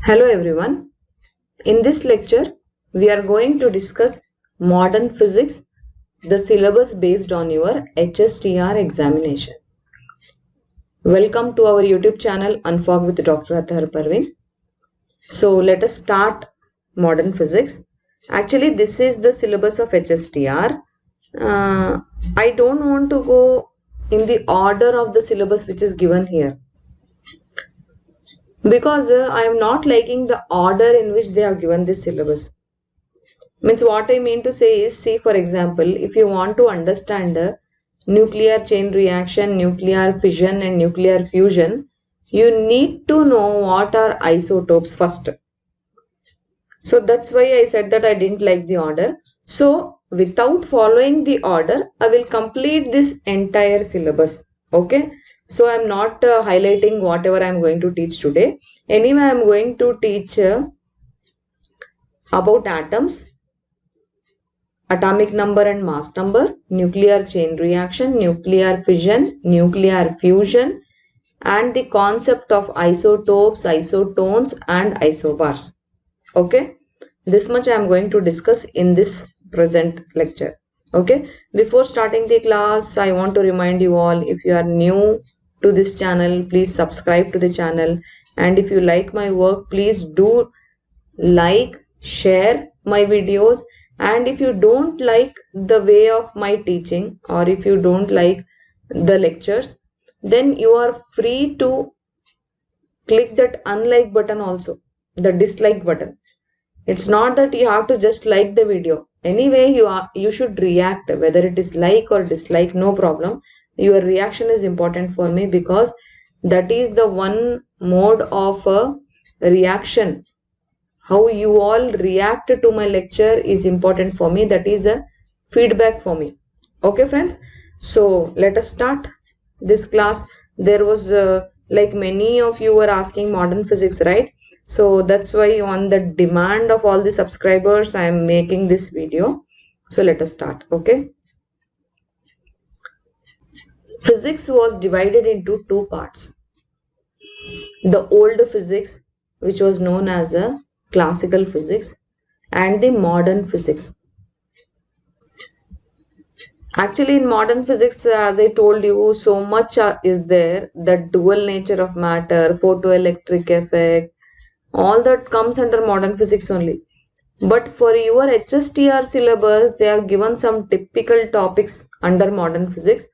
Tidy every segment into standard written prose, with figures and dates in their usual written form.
Hello everyone. In this lecture, we are going to discuss modern physics, the syllabus based on your HSTR examination. Welcome to our YouTube channel Unfog with Dr. Atahar Parveen. So let us start modern physics. Actually, this is the syllabus of HSTR. I don't want to go in the order of the syllabus which is given here, because I am not liking the order in which they have given this syllabus. Means what I mean to say is, see, for example, if you want to understand nuclear chain reaction, nuclear fission and nuclear fusion, you need to know what are isotopes first. So that's why I said that I didn't like the order. So without following the order, I will complete this entire syllabus. Okay. So I'm not highlighting whatever I'm going to teach today. Anyway, I'm going to teach about atoms, atomic number and mass number, nuclear chain reaction, nuclear fission, nuclear fusion, and the concept of isotopes, isotones and isobars. Okay, this much I am going to discuss in this present lecture. Okay, before starting the class, I want to remind you all, if you are new to this channel, please subscribe to the channel, and if you like my work, please do like, share my videos. And if you don't like the way of my teaching, or if you don't like the lectures, then you are free to click that unlike button also, the dislike button. It's not that you have to just like the video. Anyway, you should react, whether it is like or dislike, no problem. Your reaction is important for me, because that is the one mode of a reaction. How you all react to my lecture is important for me. That is a feedback for me. Okay, friends. So let us start this class. There was like many of you were asking modern physics, right? So that's why on the demand of all the subscribers, I am making this video. So let us start. Okay. Physics was divided into two parts. The old physics, which was known as a classical physics, and the modern physics. Actually, in modern physics, as I told you, so much is there. The dual nature of matter, photoelectric effect, all that comes under modern physics only. But for your HSTR syllabus, they have given some typical topics under modern physics.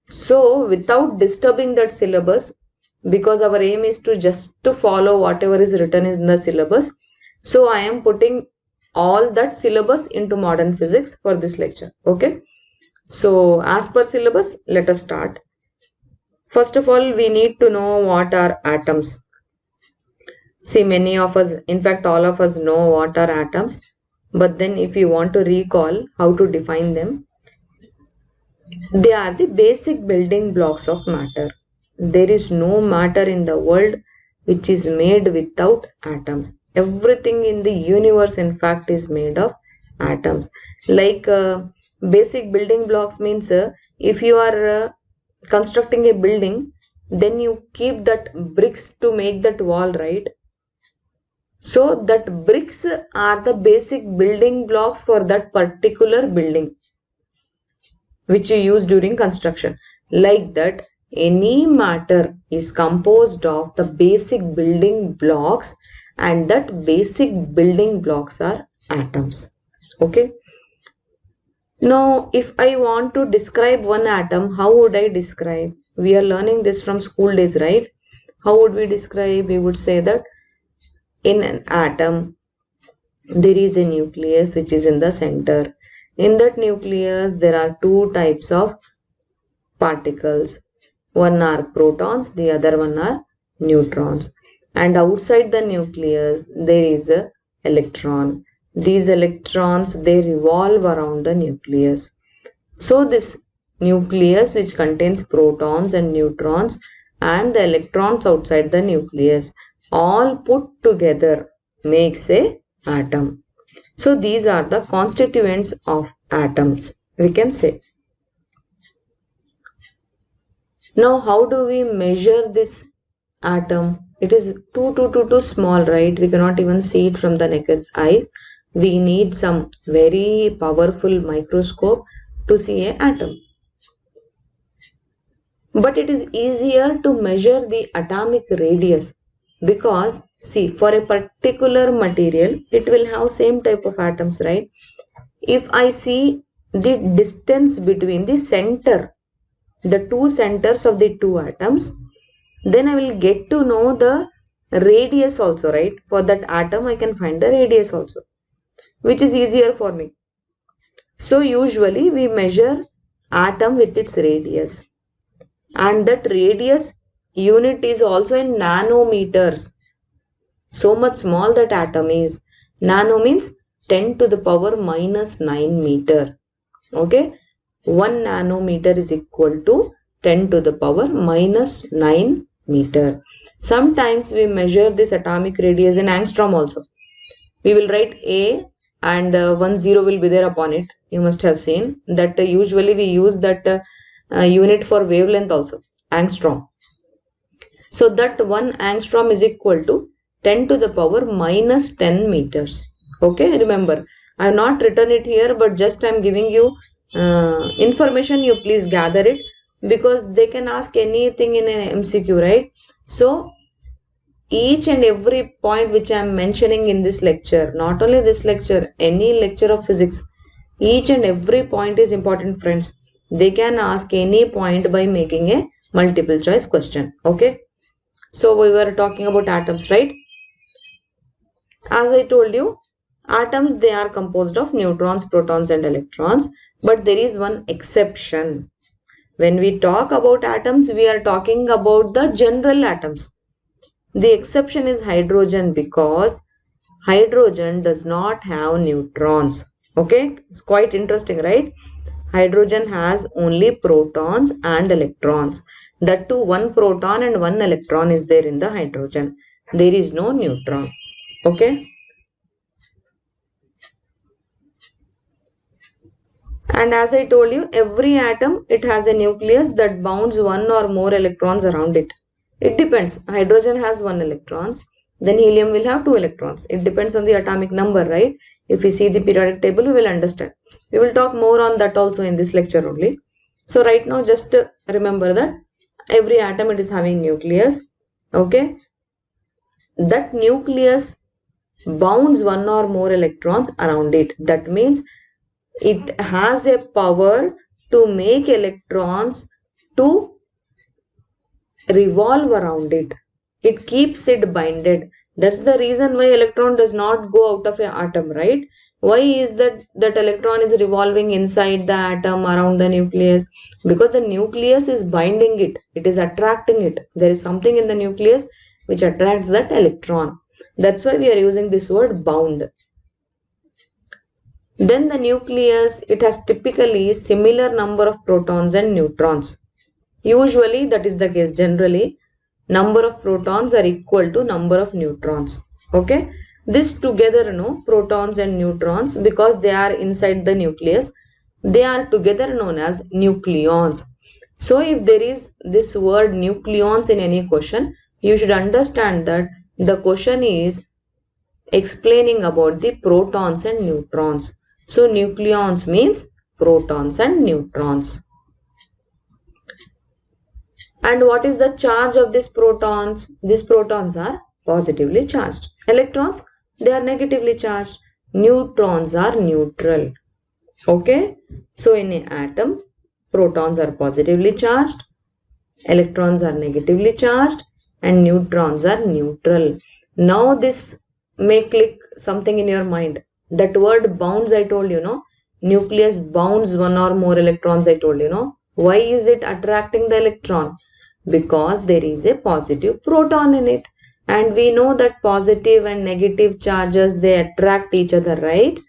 So without disturbing that syllabus, because our aim is to just to follow whatever is written in the syllabus, so I am putting all that syllabus into modern physics for this lecture. Okay. So as per syllabus, let us start. First of all, we need to know what are atoms. See, many of us, in fact all of us, know what are atoms. But then if you want to recall how to define them, they are the basic building blocks of matter. There is no matter in the world which is made without atoms. Everything in the universe, in fact, is made of atoms. Like basic building blocks means if you are constructing a building, then you keep that bricks to make that wall, right? So that bricks are the basic building blocks for that particular building which you use during construction. Like that, any matter is composed of the basic building blocks, and that basic building blocks are atoms. Okay. Now, if I want to describe one atom, how would I describe? We are learning this from school days, right? How would we describe? We would say that in an atom, there is a nucleus which is in the center. In that nucleus, there are two types of particles. One are protons, the other one are neutrons. And outside the nucleus, there is an electron. These electrons, they revolve around the nucleus. So this nucleus, which contains protons and neutrons and the electrons outside the nucleus, all put together makes a atom. So these are the constituents of atoms, we can say. Now, how do we measure this atom? It is too small, right? We cannot even see it from the naked eye. We need some very powerful microscope to see an atom. But it is easier to measure the atomic radius because, see, for a particular material, it will have same type of atoms, right? If I see the distance between the center, the two centers of the two atoms, then I will get to know the radius also, right? For that atom, I can find the radius also, which is easier for me. So usually we measure atom with its radius, and that radius unit is also in nanometers. So much small that atom is. Nano means 10 to the power minus 9 meter. Okay. 1 nanometer is equal to 10 to the power minus 9 meter. Sometimes we measure this atomic radius in angstrom also. We will write A and 1 0 will be there upon it. You must have seen that usually we use that unit for wavelength also, angstrom. So that 1 angstrom is equal to 10 to the power minus 10 meters. Okay, remember, I have not written it here, but just I am giving you information. You please gather it because they can ask anything in an MCQ, right? So each and every point which I am mentioning in this lecture, not only this lecture, any lecture of physics, each and every point is important, friends. They can ask any point by making a multiple choice question. Okay. So we were talking about atoms, right? As I told you, atoms, they are composed of neutrons, protons and electrons. But there is one exception. When we talk about atoms, we are talking about the general atoms. The exception is hydrogen because hydrogen does not have neutrons. Okay, it's quite interesting, right? Hydrogen has only protons and electrons. That too, 1 proton and 1 electron is there in the hydrogen. There is no neutron. Okay. And as I told you, every atom, it has a nucleus that bounds 1 or more electrons around it. It depends. Hydrogen has 1 electrons. Then helium will have 2 electrons. It depends on the atomic number, right? If we see the periodic table, we will understand. We will talk more on that also in this lecture only. So right now, just remember that every atom, it is having nucleus. Okay. That nucleus bounds 1 or more electrons around it. That means it has a power to make electrons to revolve around it. It keeps it binded. That's the reason why electron does not go out of an atom, right? Why is that electron is revolving inside the atom around the nucleus? Because the nucleus is binding it. It is attracting it. There is something in the nucleus which attracts that electron. That's why we are using this word bound. Then the nucleus, it has typically similar number of protons and neutrons. Usually that is the case. Generally, number of protons are equal to number of neutrons. Okay. This together, protons and neutrons, because they are inside the nucleus, they are together known as nucleons. So if there is this word nucleons in any question, you should understand that the question is explaining about the protons and neutrons. So nucleons means protons and neutrons. And what is the charge of these protons? These protons are positively charged. Electrons, they are negatively charged. Neutrons are neutral. Okay. So in an atom, protons are positively charged, electrons are negatively charged, and neutrons are neutral. Now this may click something in your mind. That word bounds, I told you, nucleus bounds 1 or more electrons, I told you, Why is it attracting the electron? Because there is a positive proton in it. And we know that positive and negative charges, they attract each other, right?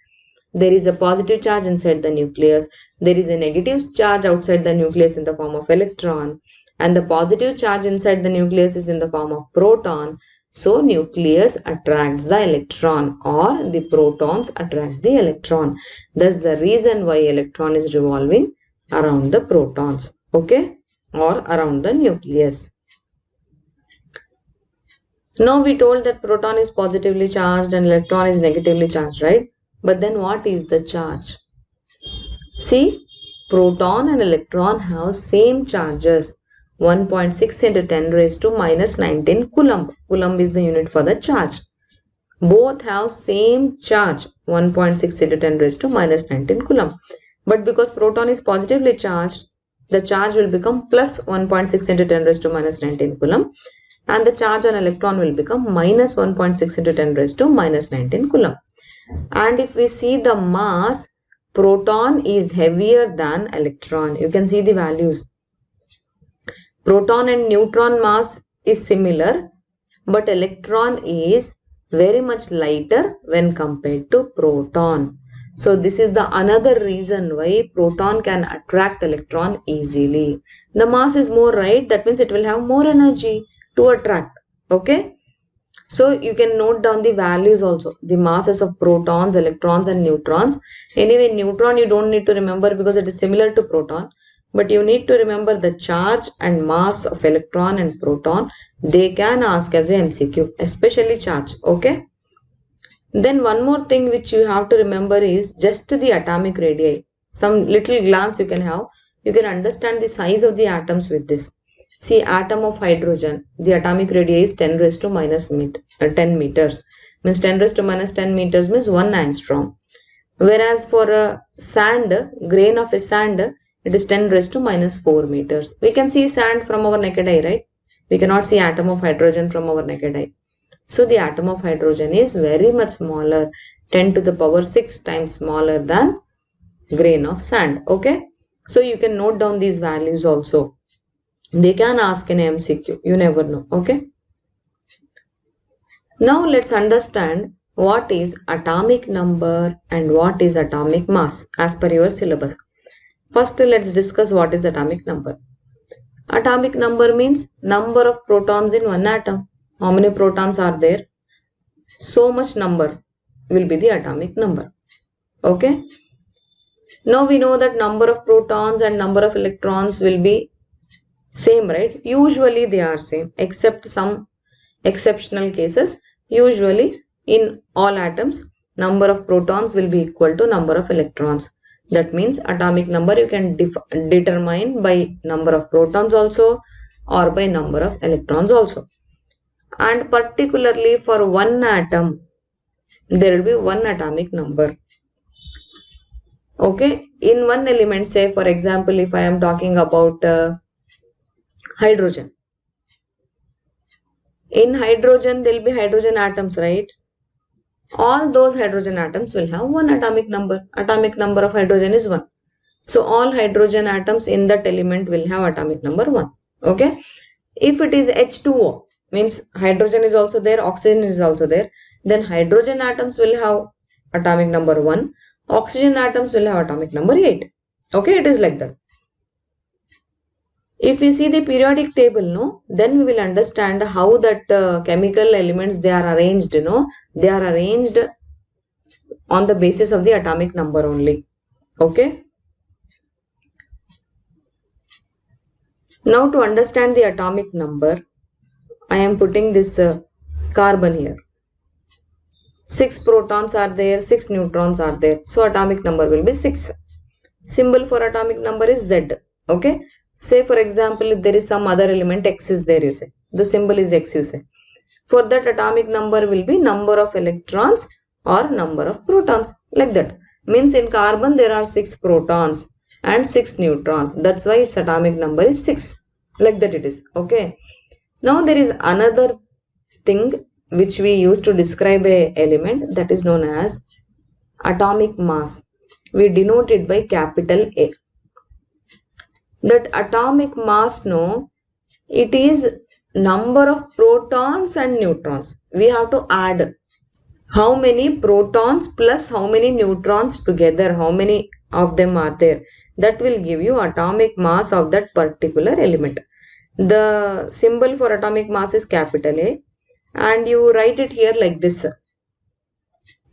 There is a positive charge inside the nucleus. There is a negative charge outside the nucleus in the form of electron. And the positive charge inside the nucleus is in the form of proton. So nucleus attracts the electron, or the protons attract the electron. That's the reason why electron is revolving around the protons, okay, or around the nucleus. Now we told that proton is positively charged and electron is negatively charged, right? But then what is the charge? See, proton and electron have same charges, 1.6 into 10 raised to minus 19 coulomb. Coulomb is the unit for the charge. Both have same charge, 1.6 into 10 raised to minus 19 coulomb. But because proton is positively charged, the charge will become plus 1.6 into 10 raised to minus 19 coulomb. And the charge on electron will become minus 1.6 into 10 raised to minus 19 coulomb. And if we see the mass, proton is heavier than electron. You can see the values. Proton and neutron mass is similar, but electron is very much lighter when compared to proton. So this is the another reason why proton can attract electron easily. The mass is more, right? That means it will have more energy to attract. Okay. So you can note down the values also. The masses of protons, electrons and neutrons. Anyway, neutron you don't need to remember because it is similar to proton. But you need to remember the charge and mass of electron and proton. They can ask as a MCQ, especially charge. Okay. Then one more thing which you have to remember is just the atomic radii. Some little glance you can have. You can understand the size of the atoms with this. See, atom of hydrogen, the atomic radii is 10 raised to minus 10 meters. Means 10 raised to minus 10 meters means 1 angstrom. Whereas for a sand, grain of a sand, it is 10 raised to minus 4 meters. We can see sand from our naked eye, right? We cannot see atom of hydrogen from our naked eye. So the atom of hydrogen is very much smaller, 10 to the power 6 times smaller than grain of sand. Okay. So you can note down these values also. They can ask in MCQ. You never know. Okay. Now let's understand what is atomic number and what is atomic mass as per your syllabus. First, let's discuss what is atomic number. Atomic number means number of protons in one atom. How many protons are there? So much number will be the atomic number. Okay. Now we know that number of protons and number of electrons will be same, right? Usually they are same except some exceptional cases. Usually in all atoms, number of protons will be equal to number of electrons. That means atomic number you can determine by number of protons also or by number of electrons also. And particularly for one atom, there will be one atomic number. Okay. In one element, say for example, if I am talking about hydrogen. In hydrogen, there will be hydrogen atoms, right? All those hydrogen atoms will have one atomic number. Atomic number of hydrogen is 1. So all hydrogen atoms in that element will have atomic number 1. Okay. If it is H2O, means hydrogen is also there, oxygen is also there, then hydrogen atoms will have atomic number 1. Oxygen atoms will have atomic number 8. Okay. It is like that. If we see the periodic table, no, then we will understand how that chemical elements they are arranged. They are arranged on the basis of the atomic number only. Okay. Now to understand the atomic number, I am putting this carbon here. 6 protons are there, 6 neutrons are there. So atomic number will be 6. Symbol for atomic number is Z. Okay. Say for example, if there is some other element X is there, you say. The symbol is X, you say. For that atomic number will be number of electrons or number of protons. Like that. Means in carbon there are 6 protons and 6 neutrons. That's why its atomic number is 6. Like that it is. Okay. Now there is another thing which we use to describe a element, that is known as atomic mass. We denote it by capital A. That atomic mass, no, it is number of protons and neutrons. We have to add how many protons plus how many neutrons together, how many of them are there. That will give you atomic mass of that particular element. The symbol for atomic mass is capital A, and you write it here like this.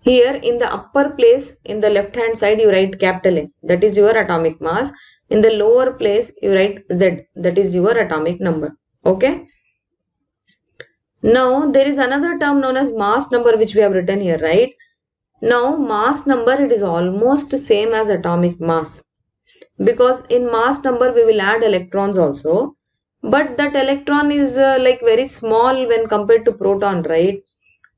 Here in the upper place, in the left hand side, you write capital A, that is your atomic mass. In the lower place, you write Z, that is your atomic number. Okay. Now there is another term known as mass number which we have written here, right? Now mass number, it is almost same as atomic mass, because in mass number we will add electrons also, but that electron is like very small when compared to proton, right?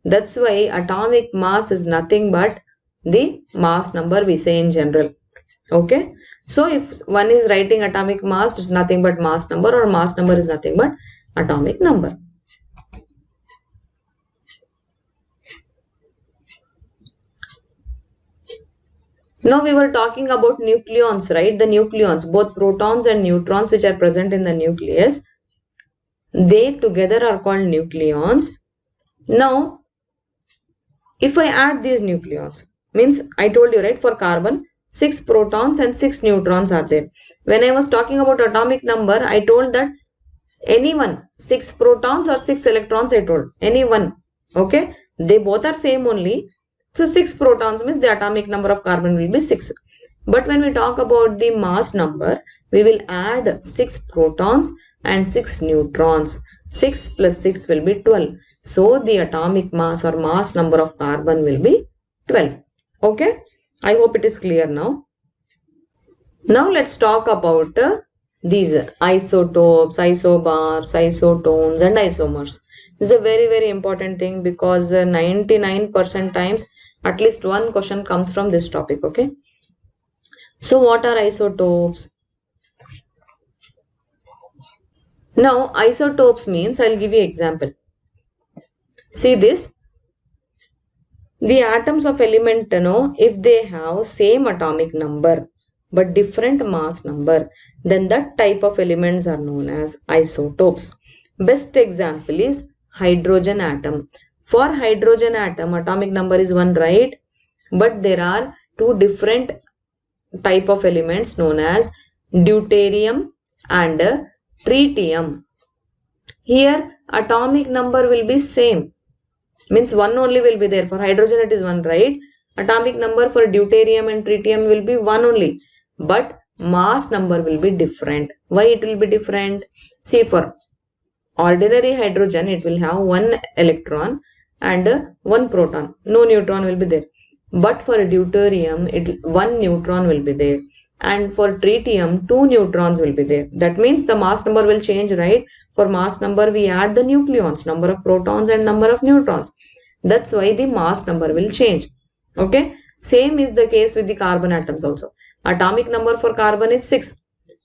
That's why atomic mass is nothing but the mass number we say in general. Okay, so if one is writing atomic mass, it's nothing but mass number, or mass number is nothing but atomic number. Now we were talking about nucleons, right? The nucleons, both protons and neutrons which are present in the nucleus, they together are called nucleons. Now, if I add these nucleons, means I told you, right, for carbon, 6 protons and 6 neutrons are there. When I was talking about atomic number, I told that any one, 6 protons or 6 electrons, I told, any one, okay? They both are same only. So 6 protons means the atomic number of carbon will be 6. But when we talk about the mass number, we will add 6 protons and 6 neutrons. 6 plus 6 will be 12. So the atomic mass or mass number of carbon will be 12. Okay? I hope it is clear now. Now let's talk about these isotopes, isobars, isotones and isomers. This is a very important thing, because 99% times at least one question comes from this topic. Okay, so what are isotopes? Now isotopes means, I'll give you example. See this, the atoms of element, if they have same atomic number but different mass number, then that type of elements are known as isotopes. Best example is hydrogen atom. For hydrogen atom, atomic number is 1, right? But there are 2 different type of elements known as deuterium and tritium. Here atomic number will be same, means 1 only will be there. For hydrogen it is 1, right? Atomic number for deuterium and tritium will be 1 only, but mass number will be different. Why it will be different? See, for ordinary hydrogen it will have 1 electron and 1 proton, no neutron will be there. But for deuterium, 1 neutron will be there, and for tritium 2 neutrons will be there. That means the mass number will change, right? For mass number we add the nucleons, number of protons and number of neutrons. That's why the mass number will change. Okay, same is the case with the carbon atoms also. Atomic number for carbon is 6,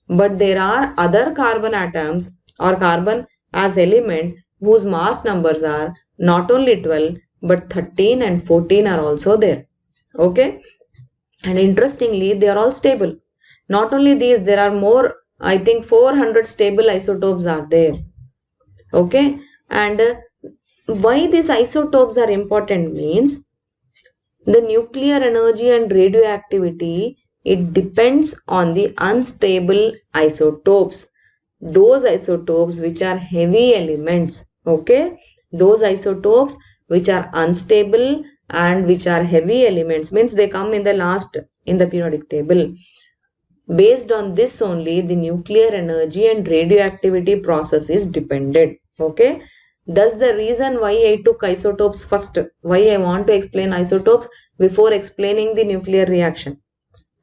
but there are other carbon atoms or carbon as element whose mass numbers are not only 12 but 13 and 14 are also there. Okay, and interestingly they are all stable. Not only these, there are more, I think 400 stable isotopes are there. Okay, and why these isotopes are important means, the nuclear energy and radioactivity, it depends on the unstable isotopes. Those isotopes which are heavy elements, okay, those isotopes which are unstable and which are heavy elements, means they come in the last in the periodic table. Based on this only the nuclear energy and radioactivity process is dependent. Okay, that's the reason why I took isotopes first. Why I want to explain isotopes before explaining the nuclear reaction.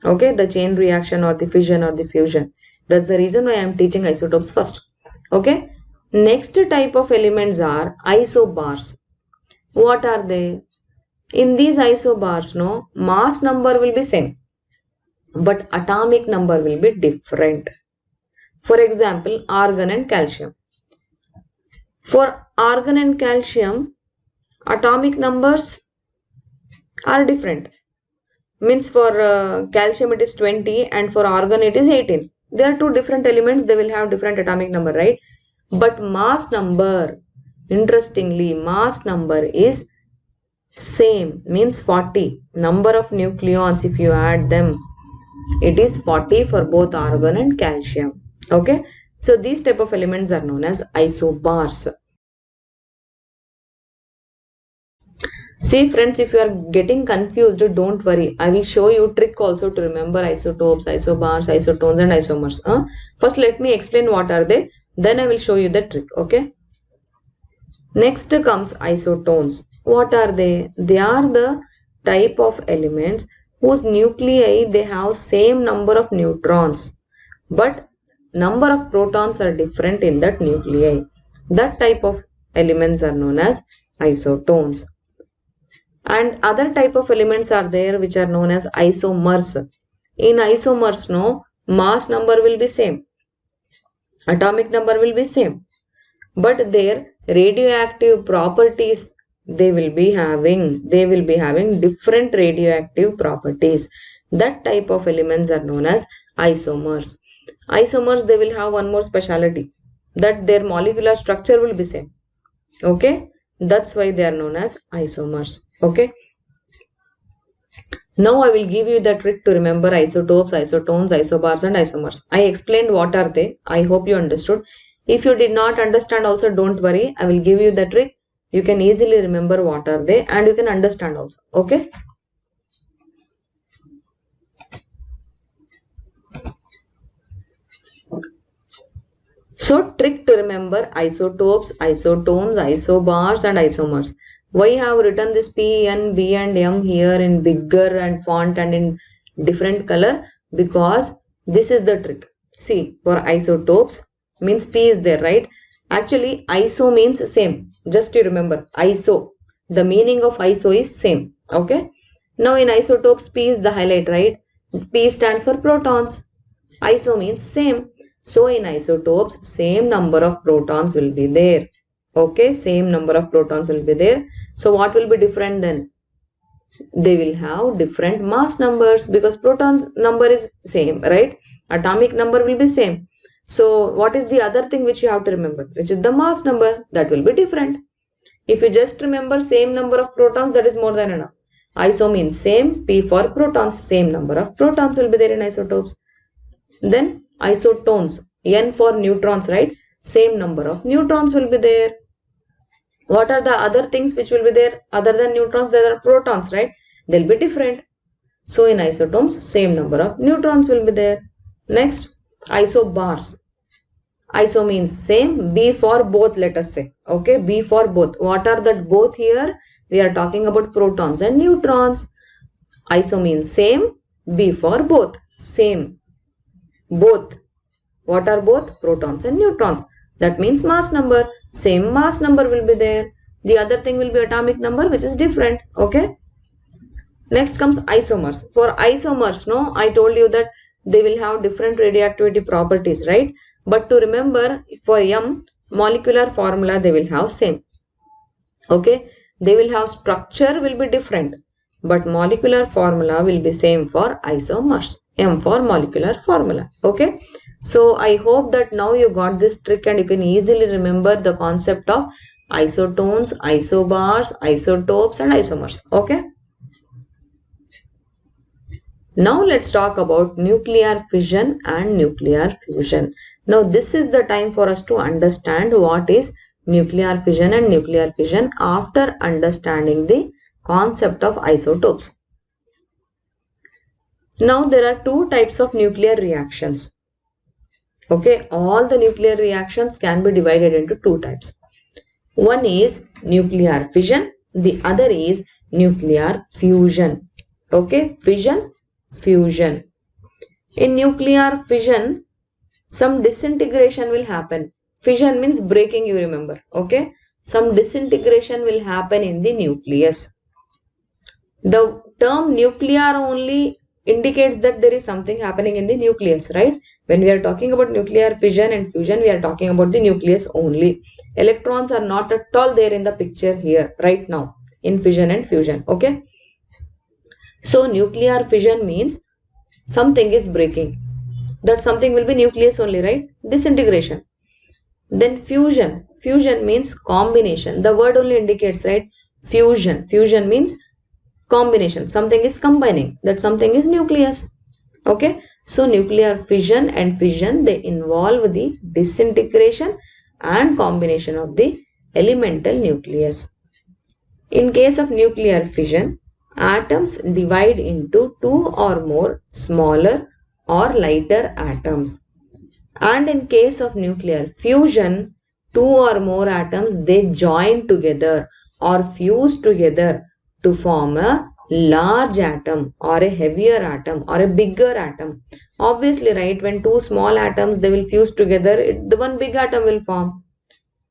Okay, the chain reaction or the fission or the fusion. That's the reason why I am teaching isotopes first. Okay, next type of elements are isobars. What are they? In these isobars, no, mass number will be same, but atomic number will be different. For example, argon and calcium. For argon and calcium, atomic numbers are different. Means for calcium it is 20 and for argon it is 18. They are 2 different elements, they will have different atomic number, right? But mass number, interestingly, mass number is same, means 40. Number of nucleons, if you add them, it is 40 for both argon and calcium. Okay, so these type of elements are known as isobars. See friends, if you are getting confused, don't worry. I will show you trick also to remember isotopes, isobars, isotones and isomers. First let me explain what are they, then I will show you the trick. Okay. Next comes isotones. What are they? They are the type of elements whose nuclei they have same number of neutrons, but number of protons are different in that nuclei. That type of elements are known as isotones. And other type of elements are there which are known as isomers. In isomers, no, mass number will be same, atomic number will be same, but their radioactive properties they will be having different radioactive properties. That type of elements are known as isomers. Isomers, they will have one more speciality, that their molecular structure will be same. Okay, that's why they are known as isomers. Okay, now I will give you the trick to remember isotopes, isotones, isobars and isomers. I explained what are they. I hope you understood. If you did not understand also, don't worry. I will give you the trick. You can easily remember what are they and you can understand also. Okay. So trick to remember isotopes, isotones, isobars and isomers. Why I have written this P, N, B and M here in bigger and font and in different color? Because this is the trick. See, for isotopes means P is there, right? Actually, iso means same. Just you remember, iso. The meaning of iso is same. Okay. Now in isotopes, P is the highlight, right? P stands for protons. Iso means same. So in isotopes, same number of protons will be there. Okay, same number of protons will be there. So what will be different then? They will have different mass numbers because proton number is same, right? Atomic number will be same. So what is the other thing which you have to remember? Which is the mass number. That will be different. If you just remember same number of protons, that is more than enough. Iso means same. P for protons. Same number of protons will be there in isotopes. Then isotones, N for neutrons, right? Same number of neutrons will be there. What are the other things which will be there other than neutrons? There are protons, right? They'll be different. So in isotones, same number of neutrons will be there. Next, isobars. Iso means same. B for both, let us say. Okay, B for both. What are that both here? We are talking about protons and neutrons. Iso means same. B for both. Same. Both. What are both? Protons and neutrons. That means mass number. Same mass number will be there. The other thing will be atomic number, which is different. Okay. Next comes isomers. For isomers, no, I told you that they will have different radioactivity properties, right? But to remember, for M, molecular formula they will have same. Okay. They will have structure will be different, but molecular formula will be same for isomers. M for molecular formula. Okay. So I hope that now you got this trick and you can easily remember the concept of isotones, isobars, isotopes and isomers. Okay. Now let's talk about nuclear fission and nuclear fusion. Now this is the time for us to understand what is nuclear fission and nuclear fission after understanding the concept of isotopes. Now there are two types of nuclear reactions. Okay, all the nuclear reactions can be divided into two types. One is nuclear fission, the other is nuclear fusion. Okay, fission, fusion. In nuclear fission, some disintegration will happen. Fission means breaking, you remember. Okay, some disintegration will happen in the nucleus. The term nuclear only indicates that there is something happening in the nucleus, right? When we are talking about nuclear fission and fusion, we are talking about the nucleus only. Electrons are not at all there in the picture here right now in fission and fusion. Okay. So nuclear fission means something is breaking. That something will be nucleus only, right? Disintegration. Then fusion. Fusion means combination. The word only indicates, right? Fusion. Fusion means combination. Something is combining. That something is nucleus. Okay. So nuclear fission and fission, they involve the disintegration and combination of the elemental nucleus. In case of nuclear fission, atoms divide into two or more smaller or lighter atoms. And in case of nuclear fusion, two or more atoms, they join together or fuse together to form a large atom or a heavier atom or a bigger atom. Obviously, right, when two small atoms, they will fuse together, the one big atom will form.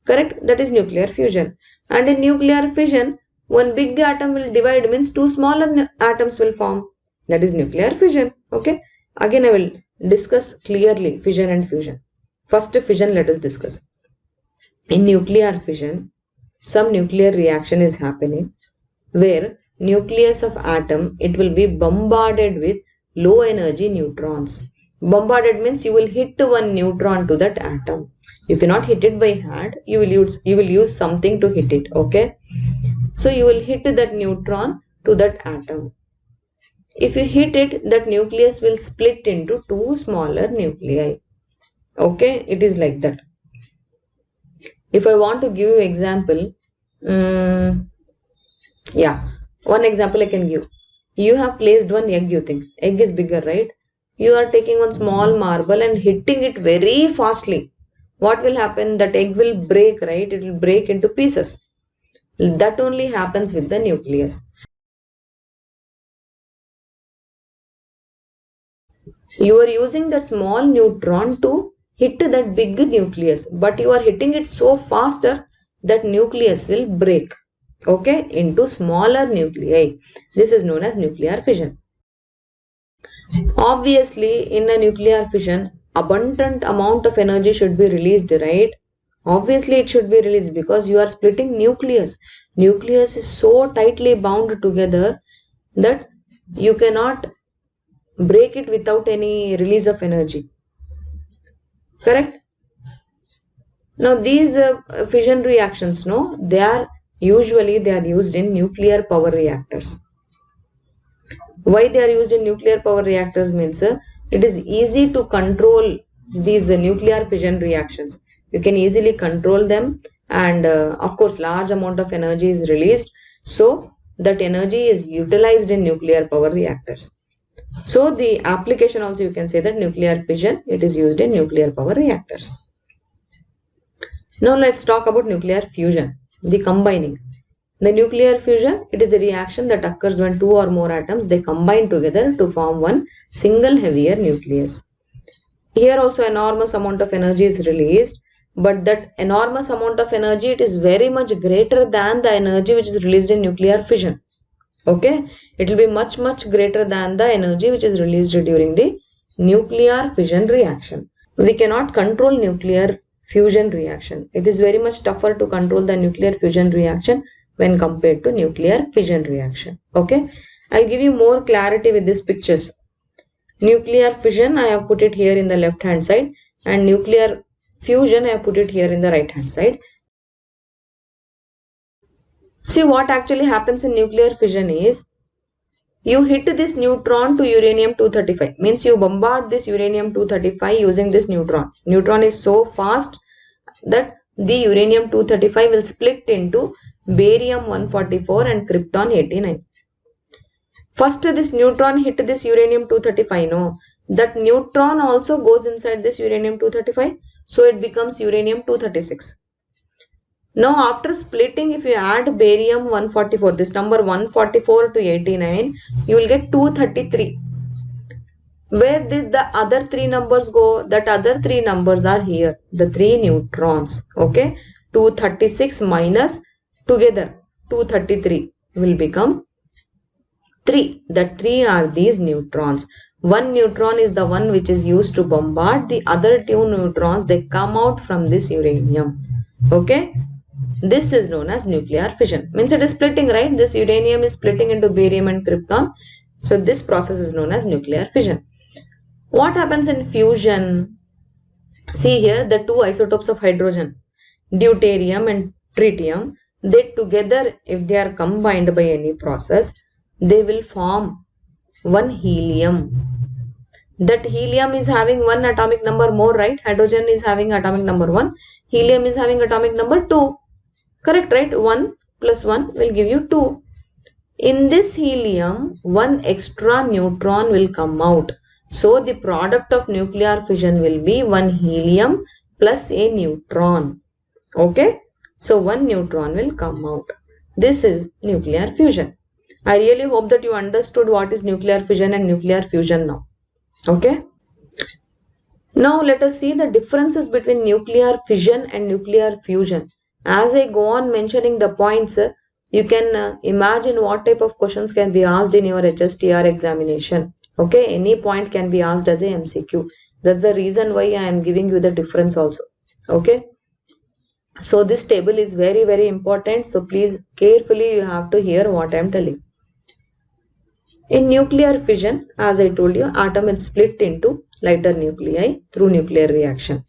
Correct? That is nuclear fusion. And in nuclear fission, one big atom will divide, means two smaller atoms will form. That is nuclear fission. Okay. Again, I will discuss clearly fission and fusion. First, fission, let us discuss. In nuclear fission, some nuclear reaction is happening where nucleus of atom, it will be bombarded with low energy neutrons. Bombarded means you will hit one neutron to that atom. You cannot hit it by hand. You will use something to hit it. Okay. So you will hit that neutron to that atom. If you hit it, that nucleus will split into two smaller nuclei. Okay. It is like that. If I want to give you example, yeah, one example I can give. You have placed one egg, you think. Egg is bigger, right? You are taking one small marble and hitting it very fastly. What will happen? That egg will break, right? It will break into pieces. That only happens with the nucleus. You are using that small neutron to hit that big nucleus, but you are hitting it so faster that nucleus will break, okay, into smaller nuclei. This is known as nuclear fission. Obviously, in a nuclear fission, abundant amount of energy should be released, right? Obviously, it should be released because you are splitting nucleus. Nucleus is so tightly bound together that you cannot break it without any release of energy. Correct? Now, these fission reactions, no, they are used in nuclear power reactors. Why they are used in nuclear power reactors means it is easy to control these nuclear fission reactions. You can easily control them, and of course large amount of energy is released, so that energy is utilized in nuclear power reactors. So the application also, you can say that nuclear fission, it is used in nuclear power reactors. Now let's talk about nuclear fusion, the combining. The nuclear fusion, it is a reaction that occurs when two or more atoms, they combine together to form one single heavier nucleus. Here also enormous amount of energy is released, but that enormous amount of energy, it is very much greater than the energy which is released in nuclear fission. Okay, it will be much greater than the energy which is released during the nuclear fission reaction. We cannot control nuclear fusion reaction. It is very much tougher to control the nuclear fusion reaction when compared to nuclear fission reaction. Okay, I'll give you more clarity with these pictures. Nuclear fission, I have put it here in the left hand side, and nuclear fusion, I have put it here in the right hand side. See, what actually happens in nuclear fission is, you hit this neutron to uranium-235, means you bombard this uranium-235 using this neutron. Neutron is so fast that the uranium-235 will split into barium-144 and krypton-89. First, this neutron hit this uranium-235, no? That neutron also goes inside this uranium-235, so it becomes uranium-236. Now, after splitting, if you add barium-144, this number 144 to 89, you will get 233. Where did the other three numbers go? That other three numbers are here, the three neutrons. Okay, 236 minus together 233 will become 3. The 3 are these neutrons. One neutron is the one which is used to bombard. The other two neutrons, they come out from this uranium. Okay, this is known as nuclear fission. Means it is splitting, right? This uranium is splitting into barium and krypton. So this process is known as nuclear fission. What happens in fusion? See here, the two isotopes of hydrogen, deuterium and tritium, they together, if they are combined by any process, they will form one helium. That helium is having one atomic number more, right? Hydrogen is having atomic number 1. Helium is having atomic number 2. Correct, right? 1 plus 1 will give you 2. In this helium, one extra neutron will come out. So the product of nuclear fission will be one helium plus a neutron. Okay, so one neutron will come out. This is nuclear fusion. I really hope that you understood what is nuclear fission and nuclear fusion now. Okay. Now let us see the differences between nuclear fission and nuclear fusion. As I go on mentioning the points, you can imagine what type of questions can be asked in your HSTR examination. Okay, any point can be asked as a MCQ. That's the reason why I am giving you the difference also. Okay. So this table is very, very important. So please carefully you have to hear what I am telling. In nuclear fission, as I told you, atom is split into lighter nuclei through nuclear reaction.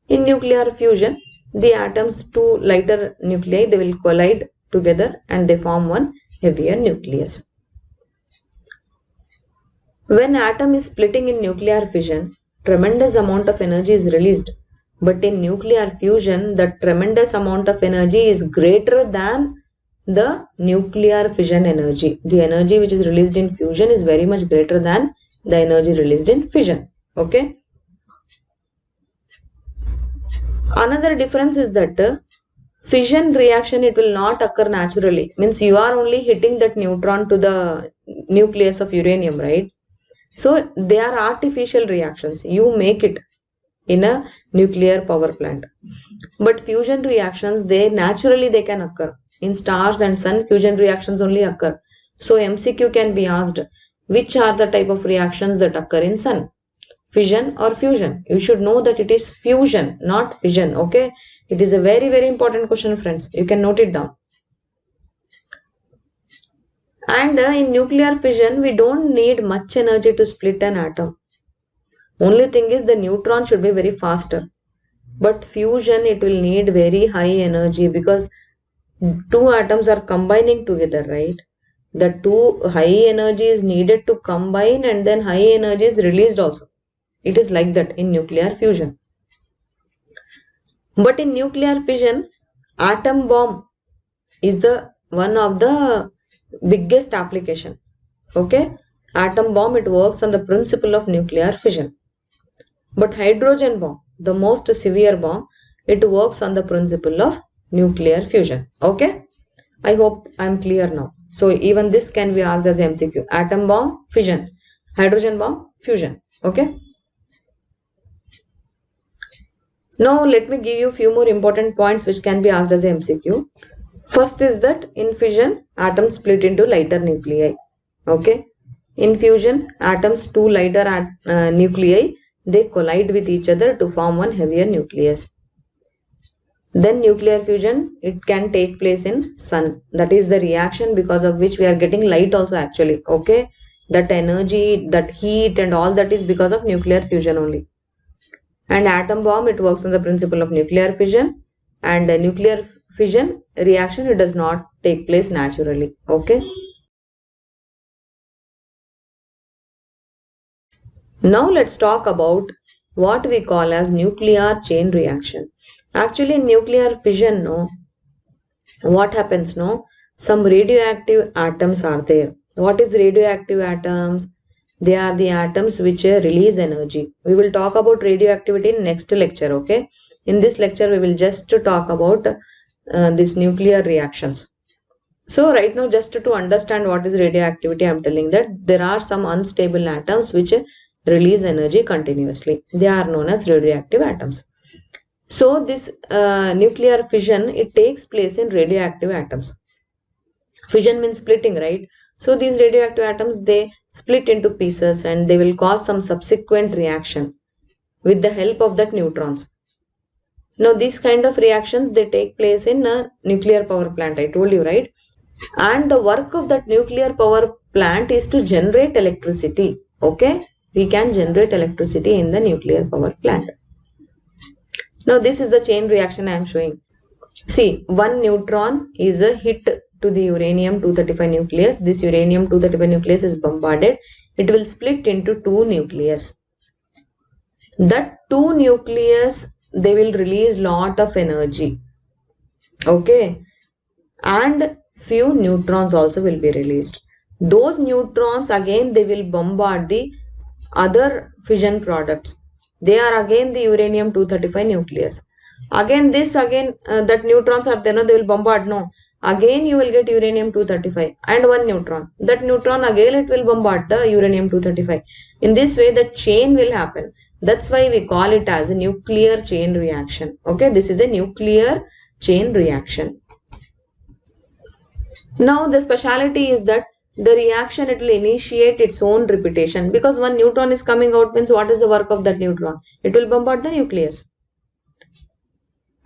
In nuclear fusion, the atoms two lighter nuclei, they will collide together and they form one heavier nucleus. When atom is splitting in nuclear fission, tremendous amount of energy is released. But in nuclear fusion, the tremendous amount of energy is greater than the nuclear fission energy. The energy which is released in fusion is very much greater than the energy released in fission. Okay. Another difference is that fission reaction, it will not occur naturally. Means you are only hitting that neutron to the nucleus of uranium, right? So they are artificial reactions. You make it in a nuclear power plant. But fusion reactions, they can occur. In stars and sun, fusion reactions only occur. So MCQ can be asked, which are the type of reactions that occur in sun? Fission or fusion? You should know that it is fusion, not fission. Okay. It is a very, very important question, friends. You can note it down. And in nuclear fission, we don't need much energy to split an atom. Only thing is the neutron should be very faster. But fusion, it will need very high energy because two atoms are combining together, right? The two high energy is needed to combine and then high energy is released also. It is like that in nuclear fusion. But in nuclear fission, atom bomb is the one of the biggest application. Okay, atom bomb, it works on the principle of nuclear fission. But hydrogen bomb, the most severe bomb, it works on the principle of nuclear fusion. Okay, I hope I am clear now. So even this can be asked as MCQ. Atom bomb, fission. Hydrogen bomb, fusion. Okay. Now let me give you few more important points which can be asked as MCQ. First is that in fission, atoms split into lighter nuclei. Okay. In fusion, atoms two lighter nuclei, they collide with each other to form one heavier nucleus. Then nuclear fusion, it can take place in sun. That is the reaction because of which we are getting light also actually. Okay. That energy, that heat and all that is because of nuclear fusion only. And atom bomb, it works on the principle of nuclear fission. And nuclear fission reaction, it does not take place naturally. Okay. Now let's talk about what we call as nuclear chain reaction. Actually in nuclear fission, no, what happens, no, some radioactive atoms are there. What is radioactive atoms? They are the atoms which release energy. We will talk about radioactivity in next lecture. Okay. In this lecture, we will just talk about these nuclear reactions. So right now, just to understand what is radioactivity, I am telling that there are some unstable atoms which release energy continuously. They are known as radioactive atoms. So this nuclear fission, it takes place in radioactive atoms. Fission means splitting, right? So these radioactive atoms, they split into pieces and they will cause some subsequent reaction with the help of that neutrons. Now these kind of reactions, they take place in a nuclear power plant, I told you, right? And the work of that nuclear power plant is to generate electricity. Okay, we can generate electricity in the nuclear power plant. Now this is the chain reaction I am showing. See, one neutron is a hit to the uranium-235 nucleus. This uranium-235 nucleus is bombarded. It will split into two nucleus. That two nucleus, they will release lot of energy. Okay. And few neutrons also will be released. Those neutrons again, they will bombard the other fission products. They are again the uranium-235 nucleus. Again that neutrons are there, no, they will bombard, no. Again you will get uranium-235 and one neutron. That neutron again it will bombard the uranium-235. In this way the chain will happen. That's why we call it as a nuclear chain reaction. Okay, this is a nuclear chain reaction. Now the speciality is that the reaction, it will initiate its own repetition, because one neutron is coming out means what is the work of that neutron? It will bombard the nucleus.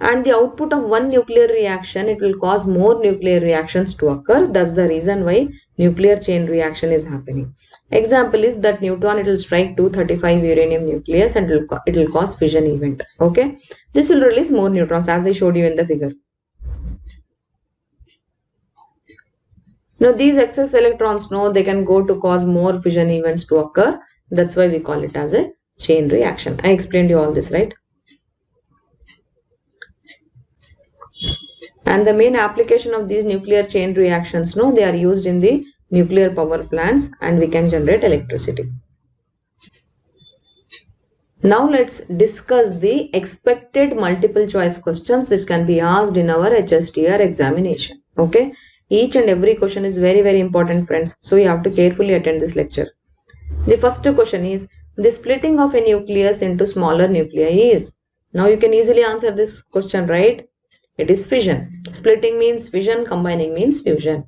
And the output of one nuclear reaction, it will cause more nuclear reactions to occur. That's the reason why nuclear chain reaction is happening. Example is that neutron, it will strike 235 uranium nucleus and it will cause fission event. Okay, this will release more neutrons as I showed you in the figure. Now these excess electrons, no, they can go to cause more fission events to occur. That's why we call it as a chain reaction. I explained you all this, right? And the main application of these nuclear chain reactions, no, they are used in the nuclear power plants and we can generate electricity. Now let's discuss the expected multiple choice questions which can be asked in our HSTR examination. Okay. Each and every question is very, very important, friends. So you have to carefully attend this lecture. The first question is the splitting of a nucleus into smaller nuclei is. Now you can easily answer this question, right? It is fission. Splitting means fission, combining means fusion.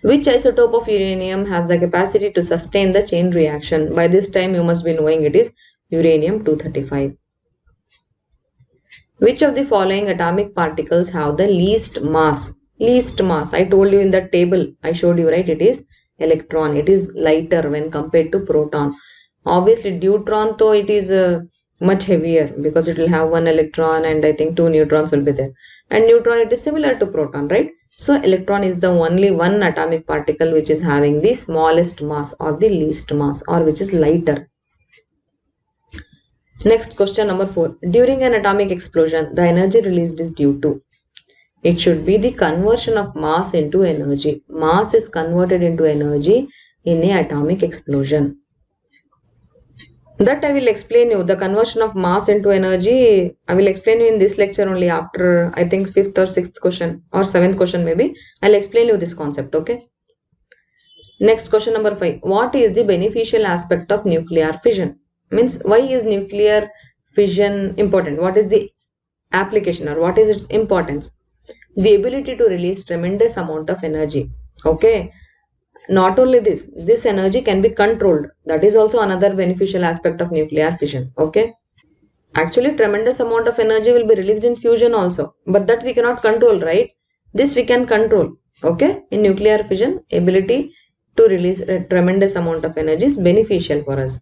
Which isotope of uranium has the capacity to sustain the chain reaction? By this time you must be knowing it is uranium-235. Which of the following atomic particles have the least mass? Least mass, I told you in the table, I showed you, right? It is electron. It is lighter when compared to proton. Obviously deuteron, though it is much heavier because it will have one electron and I think two neutrons will be there. And neutron, it is similar to proton, right? So electron is the only one atomic particle which is having the smallest mass or the least mass, or which is lighter. Next, question number 4. During an atomic explosion, the energy released is due to. It should be the conversion of mass into energy. Mass is converted into energy in an atomic explosion. That I will explain you. The conversion of mass into energy, I will explain you in this lecture only after, I think, 5th or 6th question or 7th question maybe. I'll explain you this concept, okay? Next, question number 5. What is the beneficial aspect of nuclear fission? Means, why is nuclear fission important? What is the application or what is its importance? The ability to release tremendous amount of energy. Okay. Not only this energy can be controlled. That is also another beneficial aspect of nuclear fission. Okay. Actually, tremendous amount of energy will be released in fusion also. But that we cannot control, right? This we can control. Okay. In nuclear fission, ability to release a tremendous amount of energy is beneficial for us.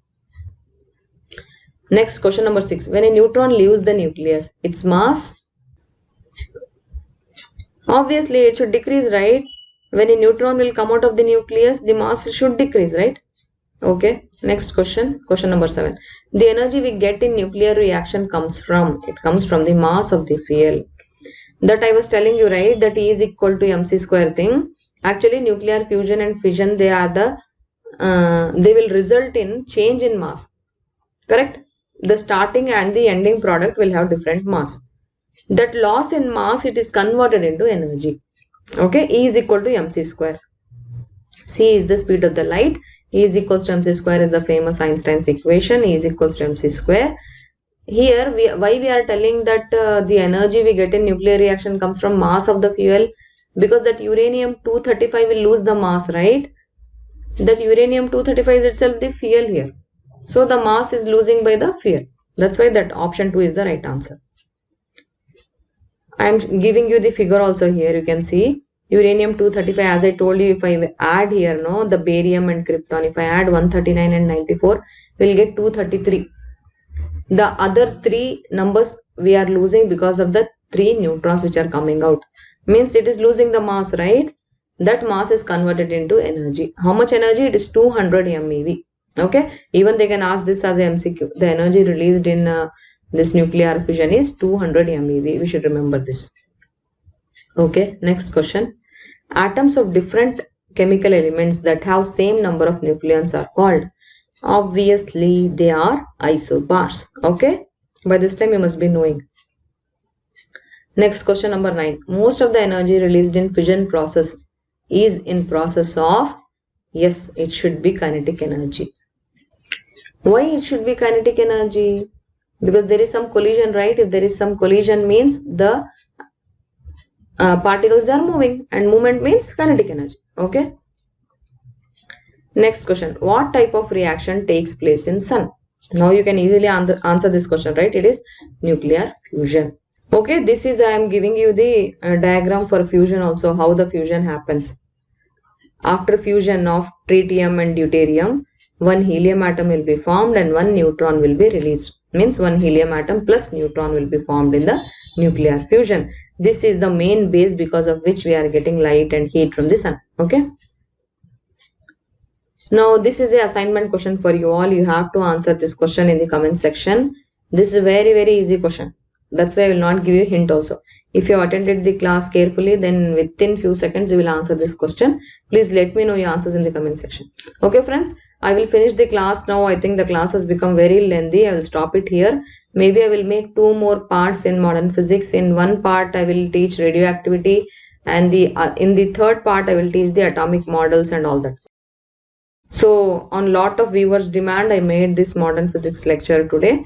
Next, question number 6. When a neutron leaves the nucleus, its mass, obviously it should decrease, right? When a neutron will come out of the nucleus, the mass should decrease, right? Okay. Next question. Question number 7. The energy we get in nuclear reaction comes from the mass of the fuel. That I was telling you, right? That E is equal to mc square thing. Actually, nuclear fusion and fission, they will result in change in mass. Correct? The starting and the ending product will have different mass. That loss in mass, it is converted into energy. Okay, E is equal to mc square. C is the speed of the light. E is equals to mc square is the famous Einstein's equation. E is equals to mc square. Here, why we are telling that the energy we get in nuclear reaction comes from mass of the fuel? Because that uranium-235 will lose the mass, right? That uranium-235 is itself the fuel here. So the mass is losing by the fuel. That's why that option 2 is the right answer. I am giving you the figure also here. You can see uranium-235, as I told you, if I add here, no, the barium and krypton, if I add 139 and 94, we'll get 233. The other 3 numbers we are losing because of the 3 neutrons which are coming out. Means it is losing the mass, right? That mass is converted into energy. How much energy? It is 200 MeV. Okay. Even they can ask this as a MCQ. The energy released in this nuclear fission is 200 MeV. We should remember this. Okay. Next question. Atoms of different chemical elements that have same number of nucleons are called. Obviously, they are isobars. Okay. By this time you must be knowing. Next question number 9. Most of the energy released in fission process is in process of, yes, it should be kinetic energy. Why it should be kinetic energy? Because there is some collision, right? If there is some collision means the particles are moving, and movement means kinetic energy. Okay. Next question. What type of reaction takes place in sun? Now you can easily answer this question, right? It is nuclear fusion. Okay, this is I am giving you the diagram for fusion also, how the fusion happens. After fusion of tritium and deuterium, one helium atom will be formed and one neutron will be released. Means one helium atom plus neutron will be formed in the nuclear fusion. This is the main base because of which we are getting light and heat from the sun. Okay. Now this is the assignment question for you all. You have to answer this question in the comment section. This is a very easy question. That's why I will not give you a hint also. If you have attended the class carefully, then within few seconds you will answer this question. Please let me know your answers in the comment section. Okay friends, I will finish the class now. I think the class has become very lengthy. I will stop it here. Maybe I will make 2 more parts in modern physics. In one part I will teach radioactivity, and in the third part I will teach the atomic models and all that. So on lot of viewers' demand, I made this modern physics lecture today.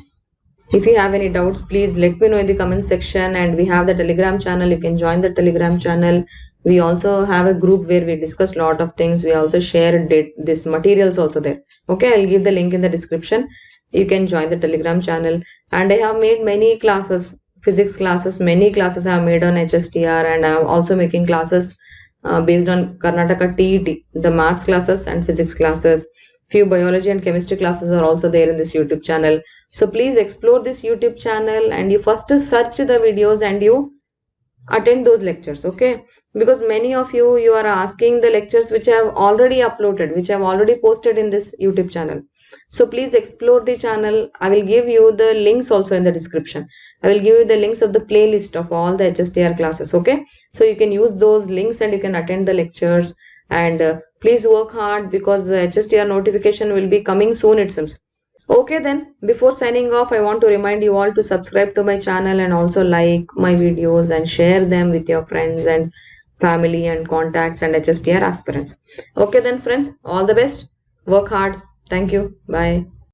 If you have any doubts, please let me know in the comment section. And we have the Telegram channel. You can join the Telegram channel. We also have a group where we discuss a lot of things. We also share this materials also there. Okay, I'll give the link in the description. You can join the Telegram channel. And I have made many classes, physics classes. Many classes I have made on HSTR, and I am also making classes based on Karnataka TET, the maths classes and physics classes. Few biology and chemistry classes are also there in this YouTube channel. So please explore this YouTube channel, and you first search the videos and you attend those lectures. Okay, because many of you are asking the lectures which I have already uploaded, which I have already posted in this YouTube channel. So please explore the channel. I will give you the links also in the description. I will give you the links of the playlist of all the HSTR classes. Okay, so you can use those links and you can attend the lectures. And please work hard, because the HSTR notification will be coming soon, it seems. Okay then, before signing off, I want to remind you all to subscribe to my channel and also like my videos and share them with your friends and family and contacts and HSTR aspirants. Okay then friends, all the best. Work hard. Thank you. Bye.